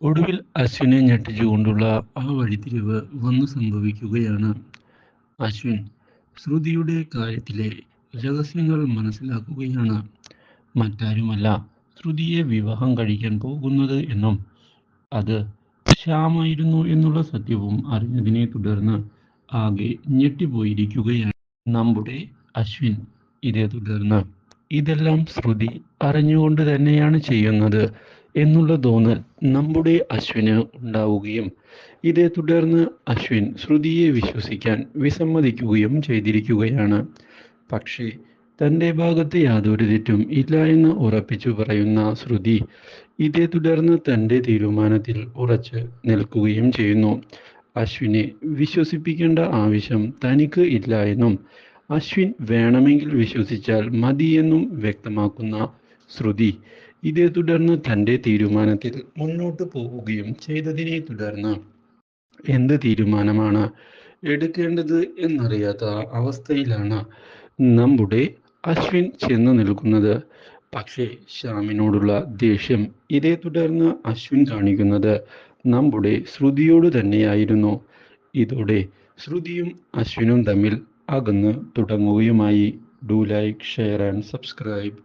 ഒടുവിൽ അശ്വിനെ ഞെട്ടിച്ചുകൊണ്ടുള്ള ആ വഴിത്തിരിവ് വന്നു സംഭവിക്കുകയാണ്. അശ്വിൻ ശ്രുതിയുടെ കാര്യത്തിലെ രഹസ്യങ്ങൾ മനസ്സിലാക്കുകയാണ്. മറ്റാരുമല്ല ശ്രുതിയെ വിവാഹം കഴിക്കാൻ പോകുന്നത് എന്നും അത് ശ്യാമായിരുന്നു എന്നുള്ള സത്യവും അറിഞ്ഞതിനെ തുടർന്ന് ആകെ ഞെട്ടിപ്പോയിരിക്കുകയാണ് നമ്മുടെ അശ്വിൻ. ഇതേ തുടർന്ന് ഇതെല്ലാം ശ്രുതി അറിഞ്ഞുകൊണ്ട് തന്നെയാണ് ചെയ്യുന്നത് എന്നുള്ള തോന്നൽ നമ്മുടെ അശ്വിന് ഉണ്ടാവുകയും ഇതേ തുടർന്ന് അശ്വിൻ ശ്രുതിയെ വിശ്വസിക്കാൻ വിസമ്മതിക്കുകയും ചെയ്തിരിക്കുകയാണ്. പക്ഷേ തൻ്റെ ഭാഗത്ത് യാതൊരു തെറ്റും ഇല്ല എന്ന് ഉറപ്പിച്ചു പറയുന്ന ശ്രുതി ഇതേ തുടർന്ന് തൻ്റെ തീരുമാനത്തിൽ ഉറച്ച് നിൽക്കുകയും ചെയ്യുന്നു. അശ്വിനെ വിശ്വസിപ്പിക്കേണ്ട ആവശ്യം തനിക്ക് ഇല്ല എന്നും അശ്വിൻ വേണമെങ്കിൽ വിശ്വസിച്ചാൽ മതിയെന്നും വ്യക്തമാക്കുന്ന ശ്രുതി ഇതേ തുടർന്ന് തൻ്റെ തീരുമാനത്തിൽ മുന്നോട്ട് പോവുകയും ചെയ്തതിനെ തുടർന്ന് എന്ത് തീരുമാനമാണ് എടുക്കേണ്ടത് എന്നറിയാത്ത അവസ്ഥയിലാണ് നമ്മുടെ അശ്വിൻ ചെന്നു നിൽക്കുന്നത്. പക്ഷേ ശ്യാമിനോടുള്ള ദേഷ്യം ഇതേ തുടർന്ന് അശ്വിൻ കാണിക്കുന്നത് നമ്മുടെ ശ്രുതിയോട് തന്നെയായിരുന്നു. ഇതോടെ ശ്രുതിയും അശ്വിനും തമ്മിൽ അകന്ന് തുടങ്ങുകയുമായി. Do like, share and subscribe.